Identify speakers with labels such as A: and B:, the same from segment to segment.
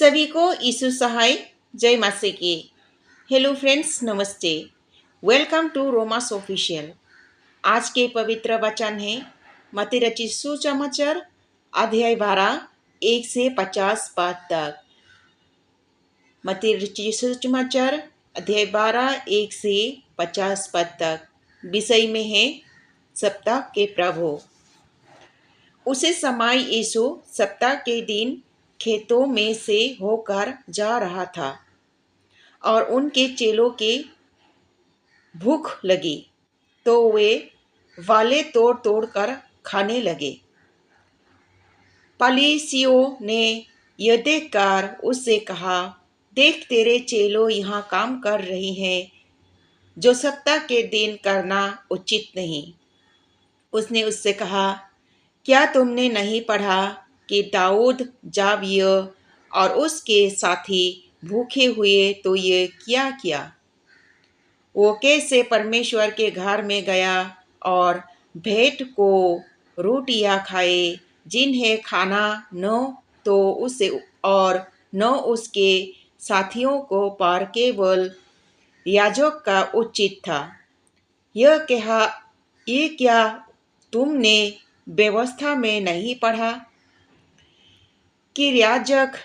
A: सभी को यीशु सहाय जय मसीह की। हेलो फ्रेंड्स, नमस्ते। Welcome to Romas official. आज के पवित्र वचन है मत्ती रचित सुसमाचार अध्याय 12 1 से 50 पद तक। मत्ती रचित सुसमाचार अध्याय 12 1 से 50 पद तक। विषय में है सप्ताह के प्रभु। उसे समय यीशु सप्ताह के दिन खेतों में से होकर जा रहा था और उनके चेलों के भूख लगी तो वे वाले तोड़ तोड़ कर खाने लगे। फरीसियों ने यह देखकर उससे कहा, देख, तेरे चेलों यहाँ काम कर रही हैं जो सप्ताह के दिन करना उचित नहीं। उसने उससे कहा, क्या तुमने नहीं पढ़ा कि दाऊद जब यह और उसके साथी भूखे हुए तो ये क्या किया? वो कैसे परमेश्वर के घर में गया और भेंट को रोटियां खाए जिन्हें खाना न तो उसे और न उसके साथियों को पर केवल याजक का उचित था। ये क्या तुमने व्यवस्था में नहीं पढ़ा कि याजक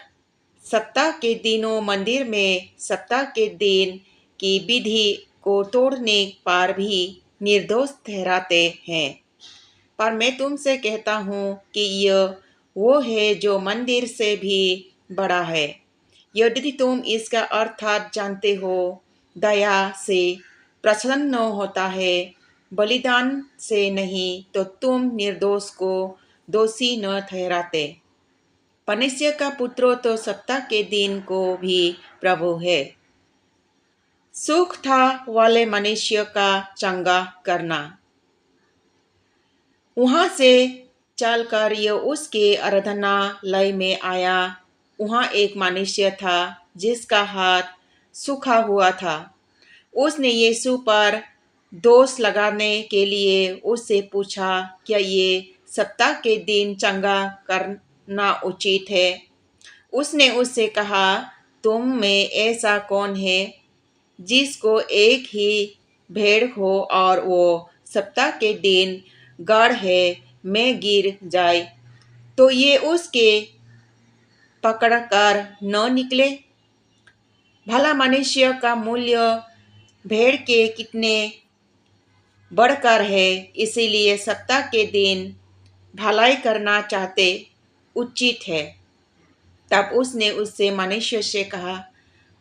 A: सप्ताह के दिनों मंदिर में सप्ताह के दिन की विधि को तोड़ने पर भी निर्दोष ठहराते हैं? पर मैं तुमसे कहता हूँ कि यह वो है जो मंदिर से भी बड़ा है। यदि तुम इसका अर्थात जानते हो, दया से प्रसन्न होता है, बलिदान से नहीं, तो तुम निर्दोष को दोषी न ठहराते। मनुष्य का पुत्र तो सप्ताह के दिन को भी प्रभु है। सुख था वाले मनुष्य का चंगा करना। वहां से चलकर यह उसके आराधनालय में आया। वहां एक मनुष्य था जिसका हाथ सूखा हुआ था। उसने यीशु पर दोष लगाने के लिए उससे पूछा, क्या ये सप्ताह के दिन चंगा करना उचित है? उसने उससे कहा, तुम में ऐसा कौन है जिसको एक ही भेड़ हो और वो सप्ताह के दिन गड्ढे में गिर जाए तो ये उसके पकड़कर न निकले? भला मनुष्य का मूल्य भेड़ के कितने बढ़कर है। इसीलिए सप्ताह के दिन भलाई करना चाहते उचित है। तब उसने उससे मनुष्य से कहा,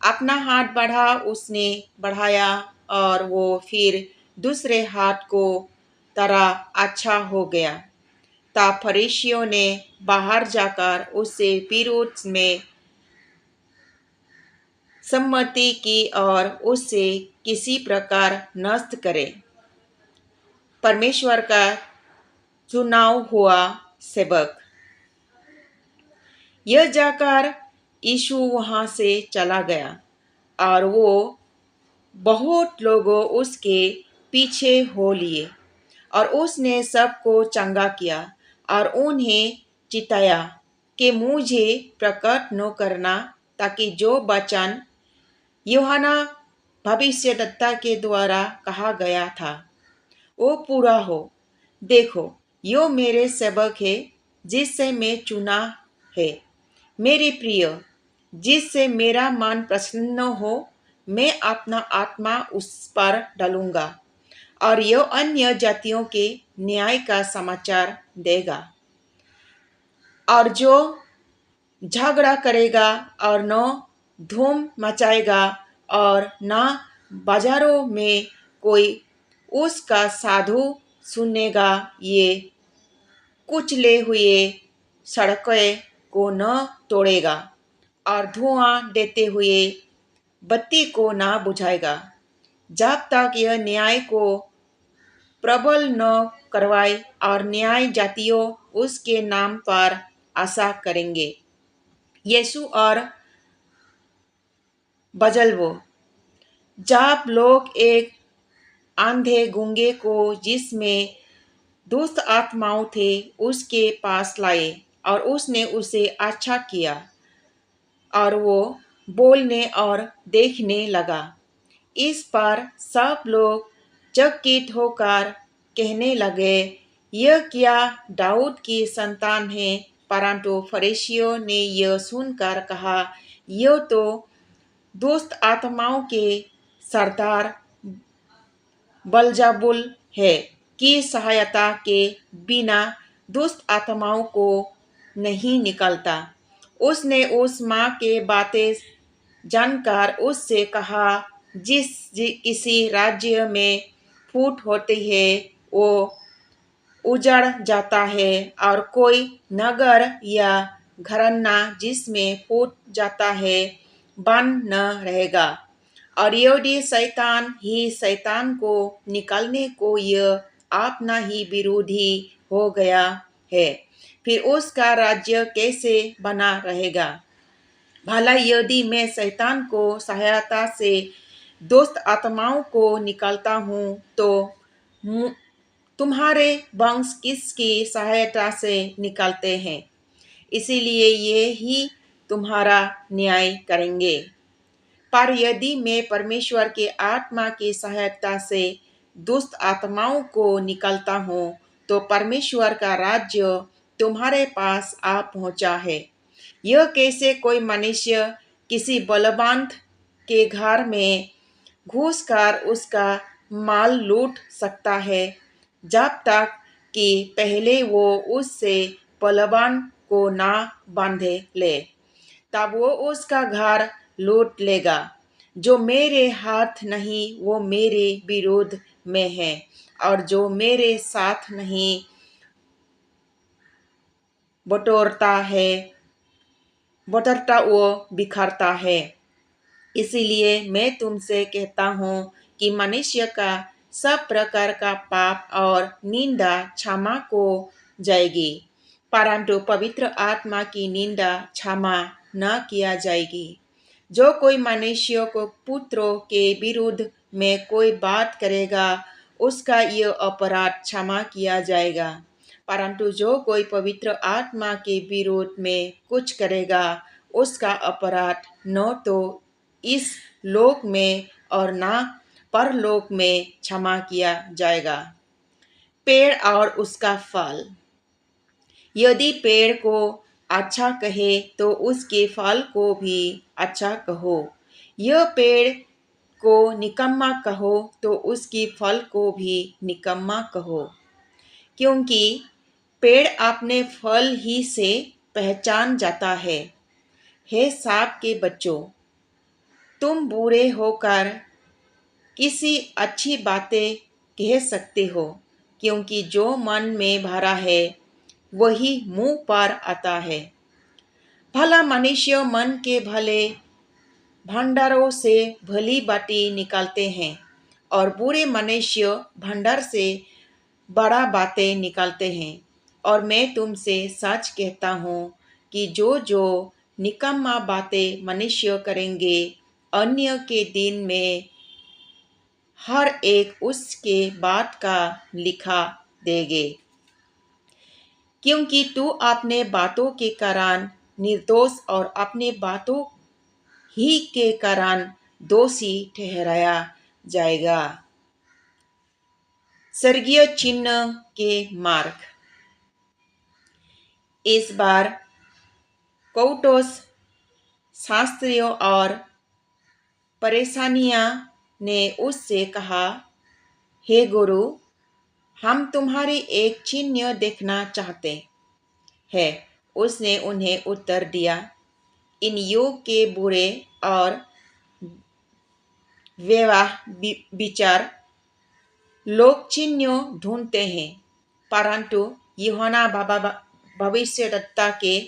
A: अपना हाथ बढ़ा। उसने बढ़ाया और वो फिर दूसरे हाथ को तरह अच्छा हो गया। तब फरीसियों ने बाहर जाकर उससे विरोध में सम्मति की और उससे किसी प्रकार नष्ट करे। परमेश्वर का चुनाव हुआ सेवक। यह जाकर यीशु वहां से चला गया और वो बहुत लोगों उसके पीछे हो लिए और उसने सबको चंगा किया और उन्हें चिताया कि मुझे प्रकट न करना, ताकि जो वचन यूहन्ना भविष्यद्वक्ता के द्वारा कहा गया था वो पूरा हो। देखो, यो मेरे सेवक है जिससे मैं चुना है, मेरे प्रिय, जिससे मेरा मन प्रसन्न हो। मैं अपना आत्मा उस पर डालूंगा और यह अन्य जातियों के न्याय का समाचार देगा। और जो झगड़ा करेगा और न धूम मचाएगा और न बाजारों में कोई उसका साधु सुनेगा, ये कुचले हुए सड़कें को न तोड़ेगा और धुआं देते हुए बत्ती को न बुझाएगा, जब तक यह न्याय को प्रबल न करवाए और न्याय जातियों उसके नाम पर आशा करेंगे। यीशु और बजलवो। जब लोग एक अंधे गूंगे को जिसमें दुष्ट आत्माओं थे उसके पास लाए और उसने उसे अच्छा किया और वो बोलने और देखने लगा। इस पर सब लोग चकित होकर कहने लगे, यह क्या दाऊद की संतान है? परंतु फरीसियों ने यह सुनकर कहा, यह तो दुष्ट आत्माओं के सरदार बलजबुल है की सहायता के बिना दुष्ट आत्माओं को नहीं निकलता। उसने उस माँ के बातें जानकर उससे कहा, किसी राज्य में फूट होती है वो उजड़ जाता है, और कोई नगर या घराना जिसमें फूट जाता है बन न रहेगा। और यदि शैतान ही शैतान को निकालने को यह अपना ही विरोधी हो गया है, फिर उसका राज्य कैसे बना रहेगा? भला यदि मैं शैतान को सहायता से दुष्ट आत्माओं को निकालता हूँ, तो तुम्हारे वंश किसकी सहायता से निकालते हैं? इसीलिए ये ही तुम्हारा न्याय करेंगे। पर यदि मैं परमेश्वर के आत्मा की सहायता से दुष्ट आत्माओं को निकालता हूँ, तो परमेश्वर का राज्य तुम्हारे पास आ पहुँचा है। यह कैसे कोई मनुष्य किसी बलवंत के घर में घुसकर उसका माल लूट सकता है, जब तक कि पहले वो उससे बलवान को ना बांधे ले? तब वो उसका घर लूट लेगा। जो मेरे हाथ नहीं वो मेरे विरोध में है, और जो मेरे साथ नहीं बटोरता है बटरता वो बिखरता है। इसीलिए मैं तुमसे कहता हूँ कि मनुष्य का सब प्रकार का पाप और निंदा क्षमा को जाएगी, परंतु पवित्र आत्मा की निंदा क्षमा न किया जाएगी। जो कोई मनुष्य को पुत्रों के विरुद्ध में कोई बात करेगा, उसका यह अपराध क्षमा किया जाएगा, परंतु जो कोई पवित्र आत्मा के विरोध में कुछ करेगा, उसका अपराध न तो इस लोक में और न परलोक में क्षमा किया जाएगा। पेड़ और उसका फल। यदि पेड़ को अच्छा कहे तो उसके फल को भी अच्छा कहो। यह पेड़ को निकम्मा कहो तो उसके फल को भी निकम्मा कहो, क्योंकि पेड़ अपने फल ही से पहचान जाता है। हे सांप के बच्चों, तुम बूढ़े होकर किसी अच्छी बातें कह सकते हो, क्योंकि जो मन में भरा है वही मुंह पर आता है। भला मनुष्य मन के भले भंडारों से भली बातें निकालते हैं, और बुरे मनुष्य भंडार से बड़ा बातें निकालते हैं। और मैं तुमसे सच कहता हूँ कि जो जो निकम्मा बातें मनुष्य करेंगे, अन्य के दिन में हर एक उसके बात का लिखा देंगे। क्योंकि तू अपने बातों के कारण निर्दोष और अपने बातों ही के कारण दोषी ठहराया जाएगा। स्वर्गीय चिन्ह के मार्ग। इस बार कौटोस शास्त्रियों और परेशानियां ने उससे कहा, हे गुरु, हम तुम्हारी एक चिन्ह देखना चाहते हैं। उसने उन्हें उत्तर दिया, इन युग के बुरे और विवाह विचार लोग चिन्ह ढूंढते हैं, परंतु यूहन्ना भविष्यद्वक्ता के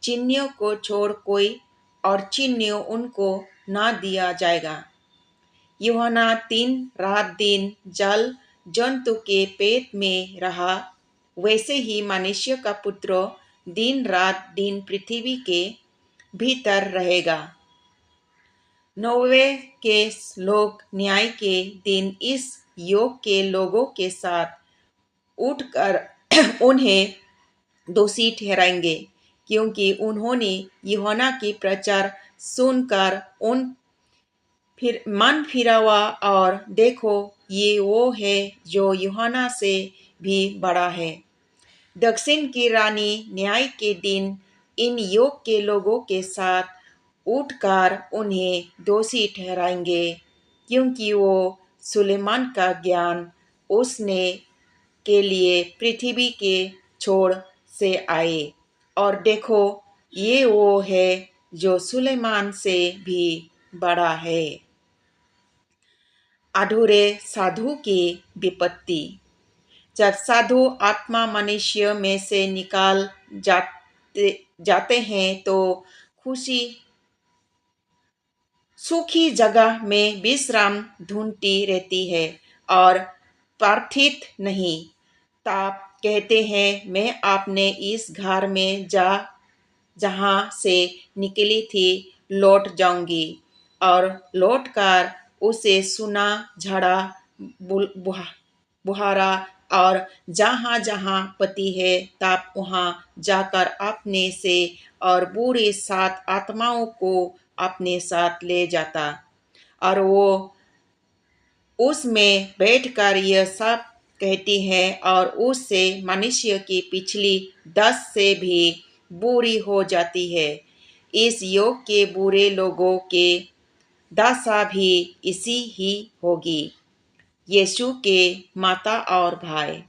A: चिन्ह को छोड़ कोई और चिन्ह उनको न दिया जाएगा। यूहन्ना 3 रात दिन जल जंतु के पेट में रहा, वैसे ही मनुष्य का पुत्र दिन रात दिन पृथ्वी के भीतर रहेगा। नौवे के लोग न्याय के दिन इस योग के लोगों के साथ उठकर उन्हें दोषी ठहराएंगे, क्योंकि उन्होंने यूहन्ना की प्रचार सुनकर उन फिर मन फिरावा और देखो ये वो है जो यूहन्ना से भी बड़ा है। दक्षिण की रानी न्याय के दिन इन युग के लोगों के साथ उठकर उन्हें दोषी ठहराएंगे, क्योंकि वो सुलेमान का ज्ञान उसने के लिए पृथ्वी के छोर से आए। और देखो ये वो है जो सुलेमान से भी बड़ा है। अधूरे साधु की विपत्ति। जब साधु आत्मा मनुष्य में से निकाल जाते हैं तो खुशी सूखी जगह में विश्राम ढूंढती रहती है और प्रार्थित नहीं। ताप कहते हैं मैं अपने इस घर में जहाँ से निकली थी लौट जाऊंगी, और लौटकर उसे सुना झड़ा बुहारा और जहाँ जहाँ पति है तब वहाँ जाकर अपने से और बुरे सात आत्माओं को अपने साथ ले जाता, और वो उसमें बैठकर यह सब कहती है और उससे मनुष्य की पिछली 10 से भी बुरी हो जाती है। इस योग के बुरे लोगों के दशा भी इसी ही होगी। यीशु के माता और भाई।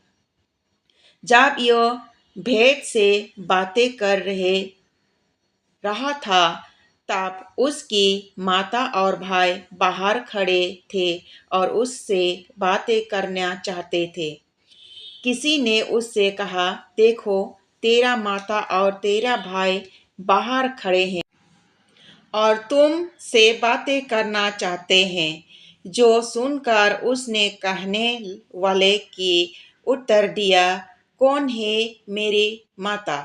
A: जब यह भेद से बातें कर रहा था तब उसकी माता और भाई बाहर खड़े थे और उससे बातें करना चाहते थे। किसी ने उससे कहा, देखो तेरा माता और तेरा भाई बाहर खड़े हैं और तुम से बातें करना चाहते हैं। जो सुनकर उसने कहने वाले की उत्तर दिया, कौन है मेरी माता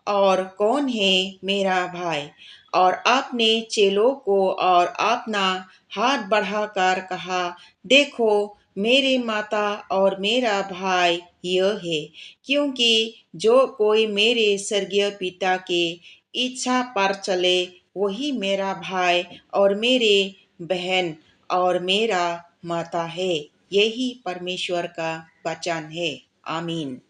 A: और कौन है मेरा भाई? और अपने चेलों को और अपना हाथ बढ़ाकर कहा, देखो मेरी माता और मेरा भाई यह है। क्योंकि जो कोई मेरे स्वर्गीय पिता की इच्छा पर चले वही मेरा भाई और मेरे बहन और मेरा माता है। यही परमेश्वर का वचन है। आमीन।